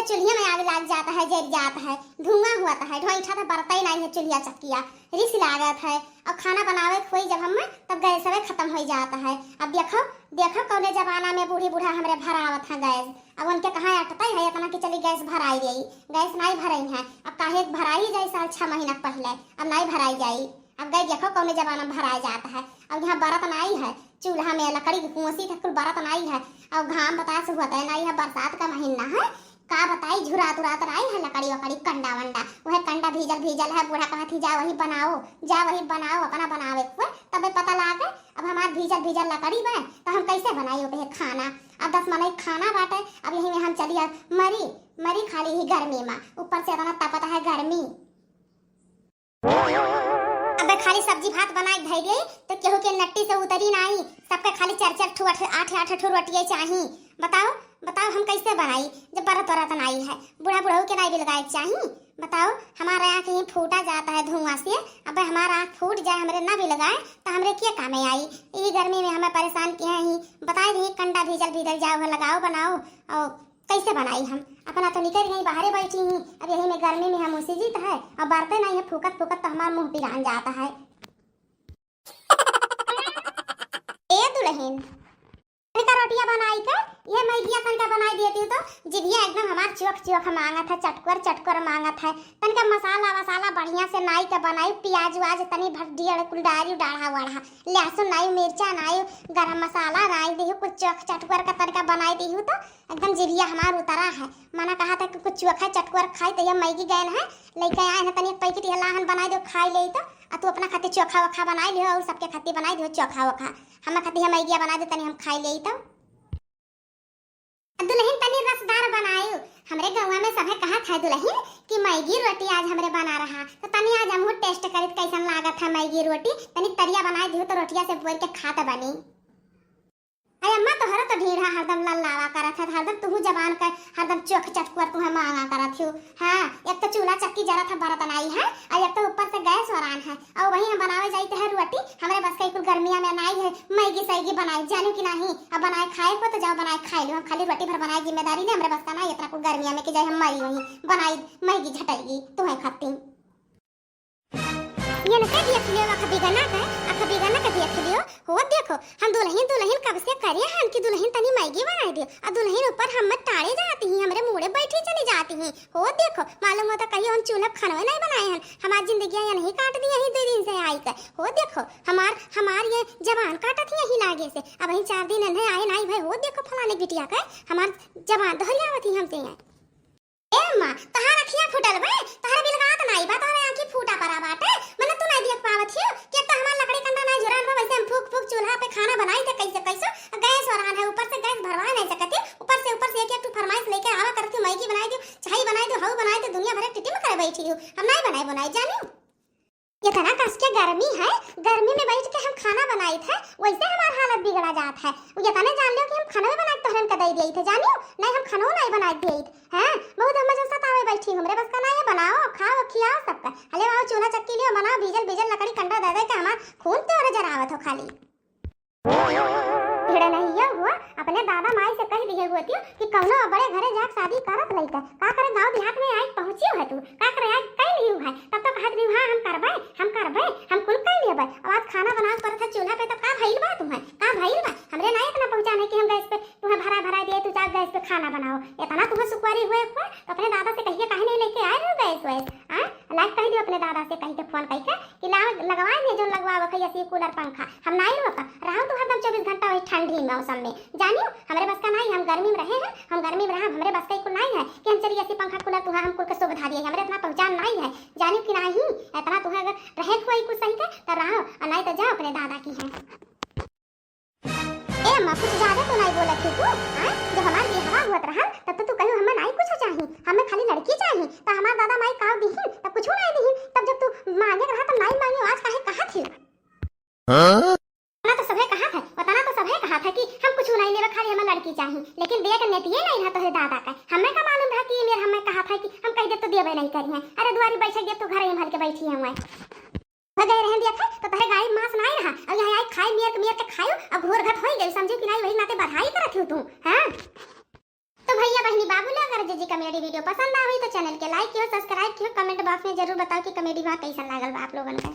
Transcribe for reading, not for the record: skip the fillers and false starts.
चूल्हे में आग लग जाता है, जल जाता है, धुआं हुआ है, ढोईठा तो बरता ही नहीं है चूल्हा चक्किया, रिस लागत है। और खाना बनावे खोई जब हम तब गैस वे खत्म हो जाता है। अब देखो देखो कौने जमाना में बूढ़ी बूढ़ा हमरे भरावत है गैस, अब उनके कहाँ अटता है इतना कि चली गैस भराई गई, गैस नहीं भरई है। अब काहे भराई जाए साल 6 महीना पहले, अब नहीं भराई जाई। अब गैस देखो कौने जमाना में भराया जाता है। अब यहाँ बरत नहीं है चूल्हा में, लकड़ी की कुंसी का कुल बरत नहीं है। अब घाम बतास हुआ है नहीं है, बरसात का महीना है, का बताई झुरात उरात रही है लकड़ी वकड़ी कंडा वंडा, वह कंडा भीजल भीजल है। बूढ़ा कहा थी जा वही बनाओ, जा वही बनाओ, अपना बनावे तबे पता लागे। अब हमार भीजल भीजल लकड़ी बा तो हम कैसे बनाई ओपे खाना। अब 10 मनई खाना बाटे, अब यही में हम चलिए मरी मरी खाली ही गर्मी में, ऊपर से इतना तपता है गर्मी। अब खाली सब्जी भात बनाए धैर्य तो केहू के नट्टी से उतरी नहीं, सबके खाली 4-4 ठो 8-8 ठो रोटियां चाहिए। बताओ बताओ हम कैसे बनाई जब बरत वरत नहीं है, बूढ़ा बुढ़ऊ के नहीं भी लगाए चाहिए। बताओ हमारा आँख कहीं फूटा जाता है धुआं से, अब हमारा आँख फूट जाए हमरे ना भी लगाए तो हमरे क्या काम आई। ये गर्मी में हमें परेशान किया ही, बताए दी कंडा भीजल भीजल जाओ लगाओ बनाओ। और कैसे बनाई हम अपना तो निकल गई बाहर बैठी ही। अब यही में गर्मी में हम उसी जीत है, अब बरते नहीं है फूकत फूकत तो हमारा मुंह पिरान जाता है। ए दुल्हन का रोटियां बनाई का ये मैगिया तनका बनाई देती हूँ तो जिभिया एकदम हमार चोख चोख मांगत है, चटकर चटकर मांगत है। तनका मसाला वसाला बढ़िया से नाई का बनाई, प्याज वाज तनी भड्डी कुल डाली डाढ़ा वाढ़ा, लहसुन नाई मिर्चा नाई गरम मसाला नाई दी कुछ चोख चटकर का तनका बनाई दी हूँ तो एकदम जिभिया हमार उतरा है। मना कहा था कि कुछ चोखा चटकर खाई तो ये मैगी गए है लेके आए हैं, तनी एक पैकेट लाहन बनाई दो खाई ले तो तू अपना खातिर चोखा वखा बनाई लियो और सबके खातिर बनाई दियो चोखा वखा, हम खातिर मैगिया बना दे तनी हम खाई ले तो। दुल्हन तनी रसदार बनायो, हमरे गाँव में सभे कहा था दुल्हन कि मैगी रोटी आज हमरे बना रहा तो तनी आज हम टेस्ट करित कैसन लागत है मैगी रोटी, तनी तरिया बनाई दियो तो रोटिया से बोल के खात बनी। अरे अम्मा तोहरा तो ढेरा हरदम लल्लावा करत है, हरदम तू जबान का हरदम चोख चटकुर तू मांगा करत हो। हां एक तो चूल्हा चक्की जरा था बर्तन आई है और एक तो ऊपर से गैस वरान है, और वही हम बनावे जाते है रोटी हमरे बस कई कुल गर्मिया में नहीं है। मैगी सैगी बनाई जानू कि नहीं, अब बनाए खाए को तो जाओ बनाए खाई लो, हम खाली रोटी भर बनाए जिम्मेदारी ने हमरे बस का नहीं इतना कुल गर्मिया में कि जाए हम मरी वही बनाई मैगी झटैगी तू है खाती। ये न कह देख लियो कभी गाना का कभी गाना का देख लियो हो देखो हम दुल्हन दुल्हन कब से करे हैं कि दुल्हन तनी मैगी बना दियो, और दुल्हन ऊपर हम टाड़े जाती हैं हमरे मुड़े बैठी चली जाती हैं। हो देखो मालूम होता कहीं हम चूल्हा खाना नहीं बनाए हैं, हमारी जिंदगी या नहीं काट दी यही 2 दिन से आई कर। हो देखो हमार ये जवान काटा थी यही लागे से, अब यही 4 दिन नहीं आए नहीं भाई। हो देखो फलाने बिटिया का हमार जवान धरियावती हमसे है। ए मां तहार अखियां फुटल बे, तहार बिलगात नहीं बा, तहार आंखी फूटा परा बाटे, मने तू नहीं देख पावत हियो कि तो हमार लकड़ी कंडा नहीं जुरान बा, वैसे हम फूक फूक चूल्हा पे खाना बनाई थे कैसे कैसे गैस वरान है, ऊपर से गैस भरवा नहीं सकते, ऊपर से एक एक फरमाइश लेके आवा करती मैगी बनाई दो चाय बनाई दो हाउ बनाई दो, दुनिया भर टिटी में करे बैठी हूं हम नहीं बनाई जानी। ये तना कस के गर्मी है, गर्मी में बैठ के हम खाना बनाई थे वैसे हमार हालत बिगड़ा जात है। ये तने जान लियो कि हम खाना भी बना के तोहरन का दे दिए थे जानियो नहीं, हम खाना नहीं बना दिए थे हैं, बहुत हम जो सतावे बैठी हमरे बस का नहीं है, बनाओ खाओ खियाओ सबका, हले आओ चूल्हा चक्की लियो बनाओ भीजल भीजल लकड़ी कंडा दे दे के हमार खून तोरे जरावत हो खाली। भिड़ा नहीं ये हुआ अपने दादा माई से कह दिए हुए थी कि कौनो बड़े घरे जाके शादी करत लइका का करे गांव देहात में आई पहुंची है, तू का करे आज कह लियो है, तब तो कहत रही हां हम करबे हम कुल कह लेबे। अब आज खाना बना कर था चूल्हा पे, तो का भइल बा तुम्हें का भइल बा, हमरे नहीं इतना पहुंचाने कि हम गैस पे तुम्हें भरा दिए तू जा गैस पे खाना बनाओ, इतना तुम्हें सुकुआरी हुए तो अपने दादा से कहिए काहे नहीं लेके आए हो गैस वैस हां लाइक कह दियो अपने दादा से कह के फोन करके कि ला लगवाए ने जो लगवावे कहिए सी कूलर पंखा हम नहीं रोका रहा तो हरदम 24 घंटा वही ठंडी मौसम में जानियो हमरे बस का नहीं, हम गर्मी में रहे हैं, हम गर्मी में रहा हमरे बस का कुल नहीं है कि हम चलिए ऐसी पंखा कूलर तुहा हम कुल के सुविधा दिए, हमरे इतना पहचान नहीं है जानियो कि नहीं, इतना तुहा अगर रहे कोई कुछ सही के तो रहो और नहीं तो जाओ अपने दादा की है। ए अम्मा कुछ ज्यादा तो नहीं बोलत थी तू हां, जब हमार बियाह हुआ रहा तब तो तू कहियो हमें नहीं कुछ चाहिए, हमें खाली लड़की चाहिए, तो हमार दादा माई का दीही तब कुछ नहीं दीही, तब जब तू मांगे रहा तब नहीं मांगे, आज काहे कहा थी हां तो सभे कहा था बताना, तो सभे कहा था कि हम कुछ नहीं लेवे खाली हमें लड़की चाहिए, लेकिन देख नेतिए नहीं रहा तोहरे दादा का, हमें का मालूम था कि मेरे हमें कहा था कि हम कह दे तो देवे नहीं करी है, अरे दुआरी बैठे दे तो घर में भर के बैठी है मैं गए रहन दिया था तो तोहरे गाय मांस नहीं रहा, अब यहां आई खाई मेर के खायो अब घोर घट होई गई समझो कि नहीं वही नाते बधाई करत हो तू हां। तो भैया बहनी बाबू ले अगर जीजी का कॉमेडी वीडियो पसंद आई तो चैनल के लाइक कियो, सब्सक्राइब कियो, कमेंट बॉक्स में जरूर बताओ कि कॉमेडी वहाँ कैसा लागल बा आप लोगन का।